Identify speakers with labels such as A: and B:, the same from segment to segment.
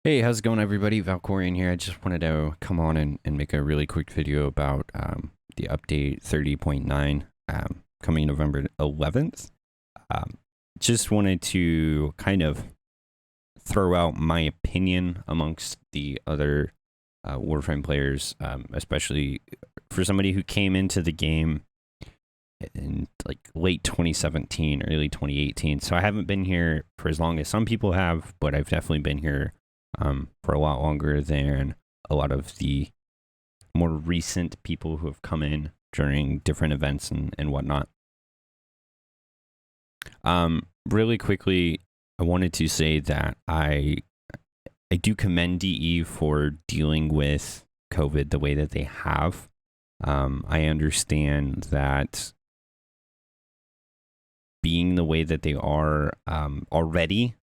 A: Hey, how's it going, everybody? Valkorian here. I just wanted to come on and make a really quick video about the update 30.9 coming November 11th. Um, just wanted to kind of throw out my opinion amongst the other Warframe players, especially for somebody who came into the game in like late 2017, early 2018. So I haven't been here for as long as some people have, but I've definitely been here for a lot longer than a lot of the more recent people who have come in during different events and whatnot. Really quickly, I wanted to say that I do commend DE for dealing with COVID the way that they have. I understand that being the way that they are already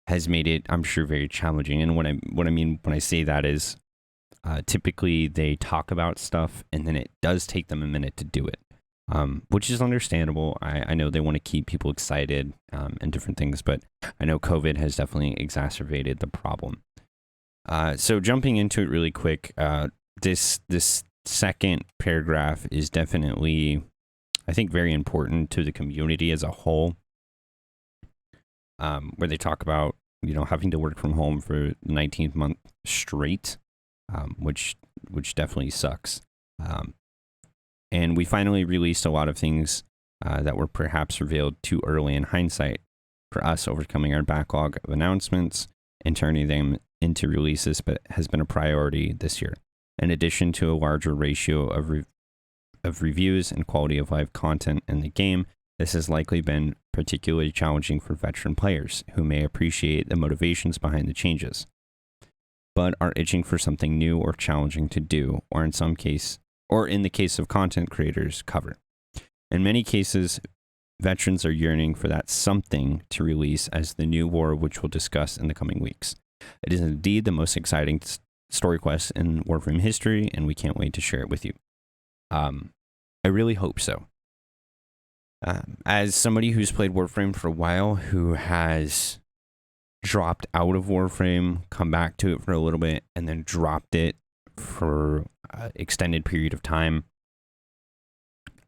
A: has made it, I'm sure, very challenging. And what I mean when I say that is, typically they talk about stuff and then it does take them a minute to do it, which is understandable. I know they want to keep people excited and different things, but I know COVID has definitely exacerbated the problem. So jumping into it really quick, this second paragraph is definitely, I think, very important to the community as a whole. Where they talk about, having to work from home for the 19th month straight, which definitely sucks. And we finally released a lot of things that were perhaps revealed too early in hindsight. For us, overcoming our backlog of announcements and turning them into releases but has been a priority this year. In addition to a larger ratio of reviews and quality of life content in the game, this has likely been particularly challenging for veteran players who may appreciate the motivations behind the changes, but are itching for something new or challenging to do, or in the case of content creators, cover. In many cases, veterans are yearning for that something to release as the new war, which we'll discuss in the coming weeks. It is indeed the most exciting story quest in Warframe history, and we can't wait to share it with you. I really hope so. As somebody who's played Warframe for a while, who has dropped out of Warframe, come back to it for a little bit, and then dropped it for an extended period of time,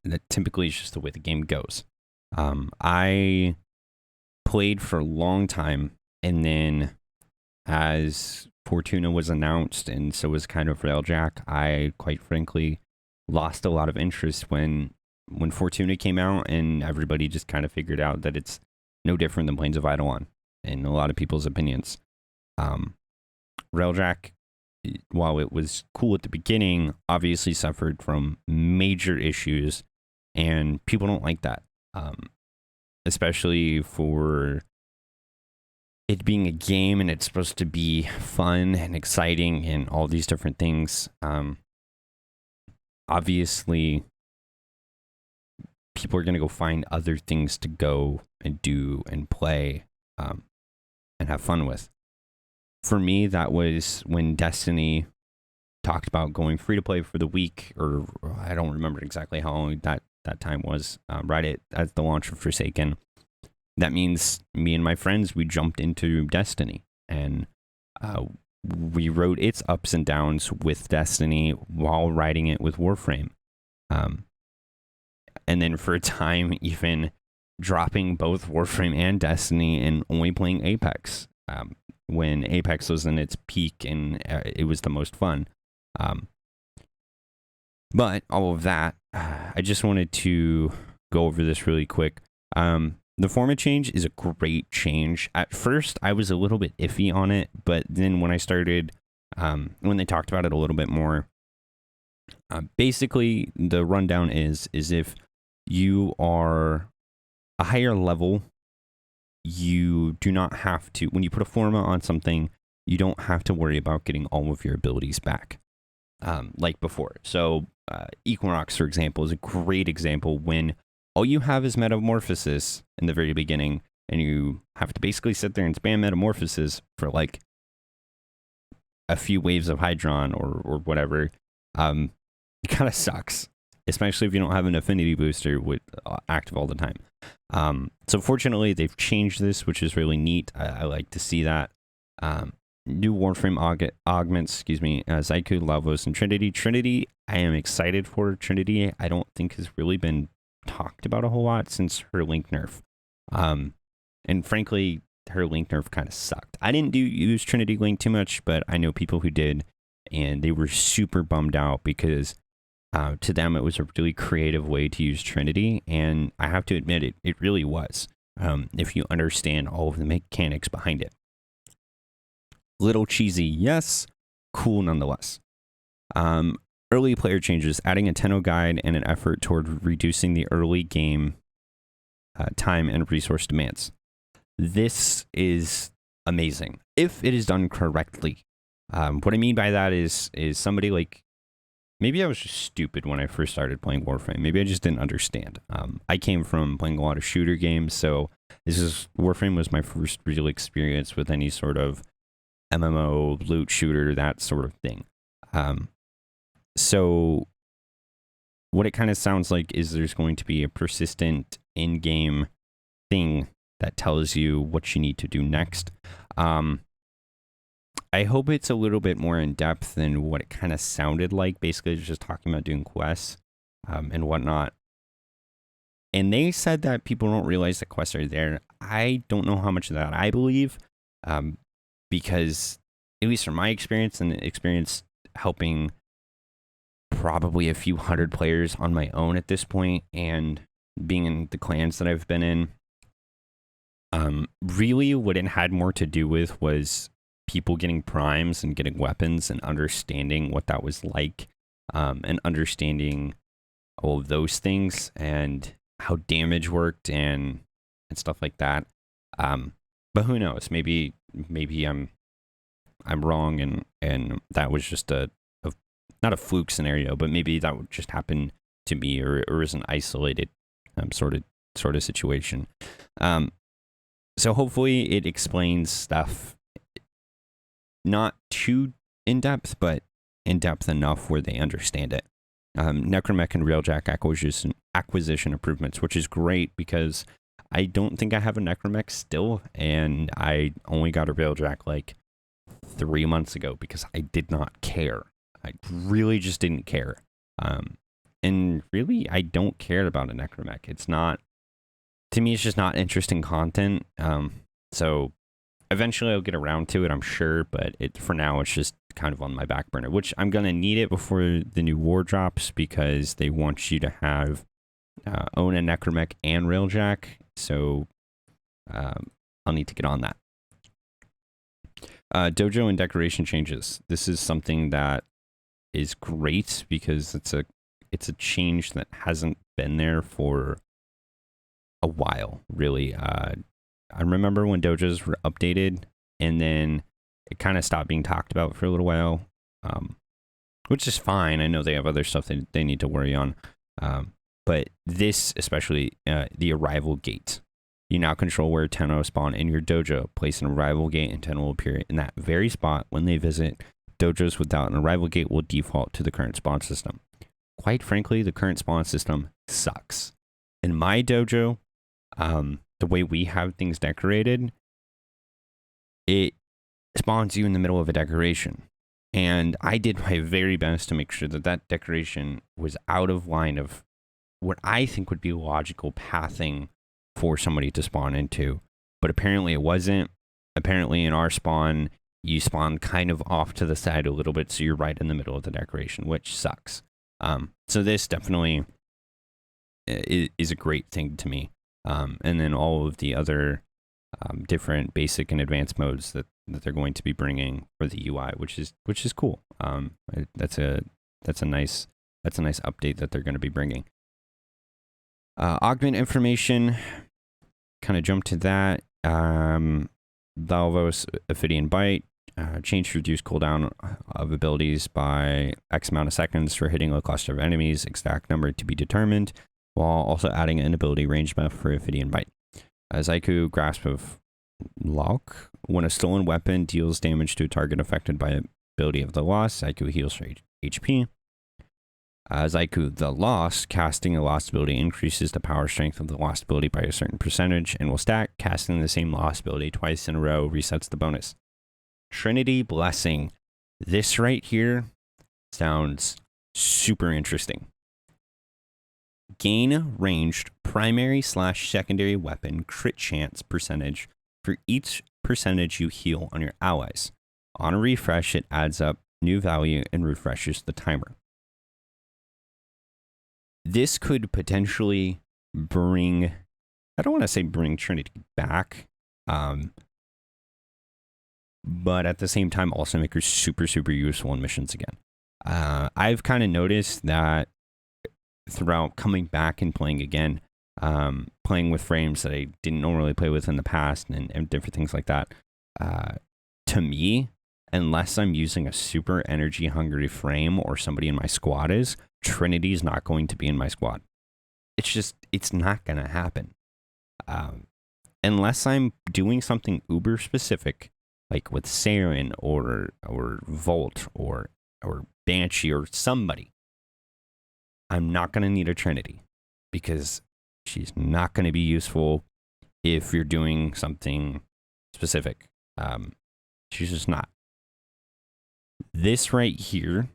A: that typically is just the way the game goes. I played for a long time, and then as Fortuna was announced, and so was kind of Railjack, I quite frankly lost a lot of interest when Fortuna came out, and everybody just kind of figured out that it's no different than Plains of Eidolon in a lot of people's opinions. Railjack, while it was cool at the beginning, obviously suffered from major issues, and people don't like that, especially for it being a game and it's supposed to be fun and exciting and all these different things. Obviously, people are going to go find other things to go and do and play and have fun with. For me, that was when Destiny talked about going free to play for the week, or I don't remember exactly how long that time was, right at the launch of Forsaken. That means me and my friends, we jumped into Destiny, and we rode its ups and downs with Destiny while riding it with Warframe. And then for a time, even dropping both Warframe and Destiny and only playing Apex when Apex was in its peak and it was the most fun. But all of that, I just wanted to go over this really quick. The format change is a great change. At first, I was a little bit iffy on it, but then when I started, when they talked about it a little bit more, basically the rundown is if you are a higher level, you do not have to, when you put a format on something, you don't have to worry about getting all of your abilities back like before. So Equinox, for example, is a great example when all you have is Metamorphosis in the very beginning, and you have to basically sit there and spam Metamorphosis for like a few waves of Hydron or whatever. It kind of sucks, especially if you don't have an affinity booster with active all the time. So fortunately, they've changed this, which is really neat. I like to see that. new Warframe augments, Zyku, Lavos, and Trinity. Trinity, I am excited for. Trinity, I don't think has really been talked about a whole lot since her Link nerf. And frankly, her Link nerf kind of sucked. I didn't use Trinity Link too much, but I know people who did, and they were super bummed out because to them it was a really creative way to use Trinity, and I have to admit it really was. If you understand all of the mechanics behind it. Little cheesy, yes. Cool nonetheless. Early player changes, adding a Tenno guide and an effort toward reducing the early game time and resource demands. This is amazing if it is done correctly. What I mean by that is somebody like, maybe I was just stupid when I first started playing Warframe. Maybe I just didn't understand. I came from playing a lot of shooter games, so Warframe was my first real experience with any sort of MMO, loot shooter, that sort of thing. So what it kind of sounds like is there's going to be a persistent in-game thing that tells you what you need to do next. I hope it's a little bit more in depth than what it kind of sounded like. Basically, it's just talking about doing quests and whatnot. And they said that people don't realize that quests are there. I don't know how much of that I believe, because at least from my experience and experience helping probably a few hundred players on my own at this point, and being in the clans that I've been in, really what it had more to do with was people getting primes and getting weapons and understanding what that was like, and understanding all of those things and how damage worked and stuff like that. But who knows? Maybe I'm wrong, and that was just a not a fluke scenario, but maybe that would just happen to me, or is an isolated sort of situation. So hopefully it explains stuff not too in depth, but in depth enough where they understand it. Necromech and Railjack acquisition improvements, which is great because I don't think I have a Necromech still, and I only got a Railjack like 3 months ago because I did not care. I really just didn't care. And really, I don't care about a Necromech. It's not, to me, it's just not interesting content. So eventually I'll get around to it, I'm sure, but for now, it's just kind of on my back burner, which I'm going to need it before the new war drops because they want you to have own a Necromech and Railjack. So I'll need to get on that. Dojo and decoration changes. This is something that is great because it's a change that hasn't been there for a while, really. I remember when dojos were updated, and then it kind of stopped being talked about for a little while, which is fine. I know they have other stuff that they need to worry on. But this, especially the arrival gate. You now control where Tenno spawn in your dojo. Place an arrival gate and Tenno will appear in that very spot when they visit. Dojos without an arrival gate will default to the current spawn system. Quite frankly, the current spawn system sucks. In my dojo, the way we have things decorated, it spawns you in the middle of a decoration. And I did my very best to make sure that that decoration was out of line of what I think would be logical pathing for somebody to spawn into. But apparently it wasn't. Apparently in our spawn, you spawn kind of off to the side a little bit, so you're right in the middle of the decoration, which sucks. So this definitely is a great thing to me. And then all of the other different basic and advanced modes that they're going to be bringing for the UI, which is cool. That's a nice update that they're going to be bringing. Augment information, kind of jump to that. Valvos Ophidian Bite, change to reduce cooldown of abilities by X amount of seconds for hitting a cluster of enemies, exact number to be determined, while also adding an ability range buff for Ophidian Bite. Zyku Grasp of Lok. When a stolen weapon deals damage to a target affected by ability of the lost, Zyku heals for HP. Zyku the Lost, casting a lost ability increases the power strength of the lost ability by a certain percentage and will stack. Casting the same lost ability twice in a row resets the bonus. Trinity Blessing. This right here sounds super interesting. Gain ranged primary/secondary weapon crit chance percentage for each percentage you heal on your allies. On a refresh, it adds up new value and refreshes the timer. This could potentially bring, I don't want to say bring Trinity back, but at the same time also make her super, super useful in missions again. I've kind of noticed that throughout coming back and playing again, playing with frames that I didn't normally play with in the past and different things like that, to me, unless I'm using a super energy hungry frame or somebody in my squad is, Trinity's not going to be in my squad. It's not going to happen. Unless I'm doing something uber specific, like with Saren or Volt or Banshee or somebody, I'm not going to need a Trinity because she's not going to be useful if you're doing something specific. She's just not. This right here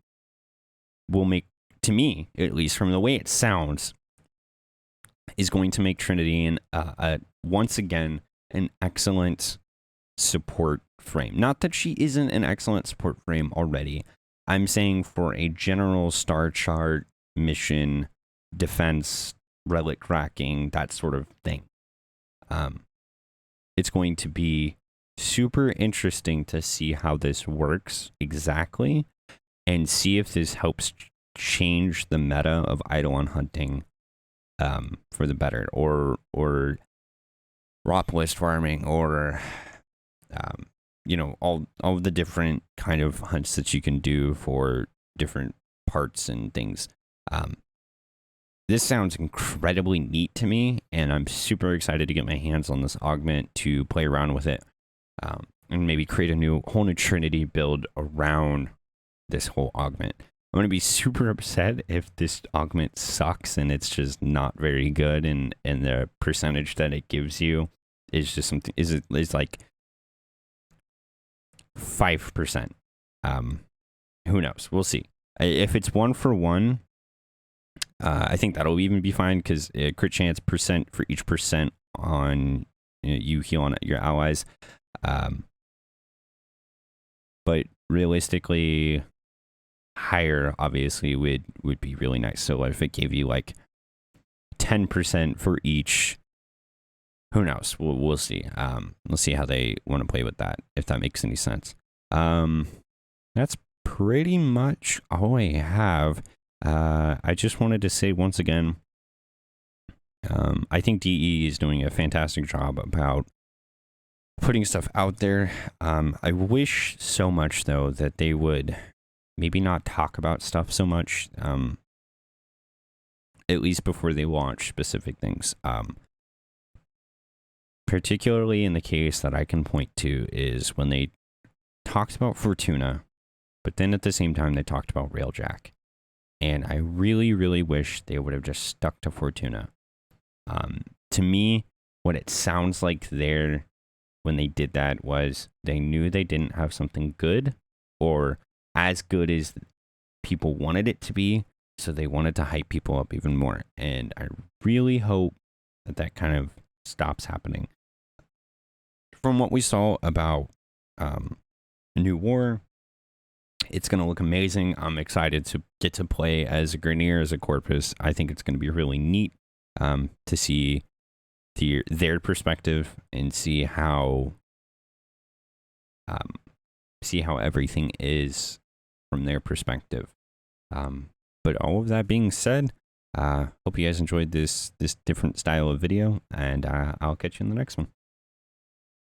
A: will make, to me, at least from the way it sounds, is going to make Trinity once again an excellent support frame. Not that she isn't an excellent support frame already. I'm saying for a general star chart mission, defense, relic racking, that sort of thing. It's going to be super interesting to see how this works exactly and see if this helps change the meta of Eidolon hunting for the better, or ROP list farming, or all of the different kind of hunts that you can do for different parts and things. This sounds incredibly neat to me, and I'm super excited to get my hands on this augment to play around with it, and maybe create a whole new Trinity build around this whole augment. I'm going to be super upset if this augment sucks and it's just not very good, and the percentage that it gives you is just something is like 5%. Who knows? We'll see. If it's 1-for-1, I think that'll even be fine, because crit chance percent for each percent on you heal on your allies. But realistically, higher obviously would be really nice. So if it gave you like 10% for each, who knows? We'll see. We'll see how they want to play with that, if that makes any sense. That's pretty much all I have. I just wanted to say once again, I think DE is doing a fantastic job about putting stuff out there. I wish so much, though, that they would maybe not talk about stuff so much, at least before they launch specific things. Particularly in the case that I can point to is when they talked about Fortuna, but then at the same time they talked about Railjack. And I really, really wish they would have just stuck to Fortuna. To me, what it sounds like there when they did that was they knew they didn't have something good or as good as people wanted it to be, so they wanted to hype people up even more. And I really hope that that kind of stops happening. From what we saw about New War, it's going to look amazing. I'm excited to get to play as a Grenier, as a Corpus. I think it's going to be really neat to see their perspective and see how everything is from their perspective. But all of that being said, hope you guys enjoyed this different style of video, and I'll catch you in the next one.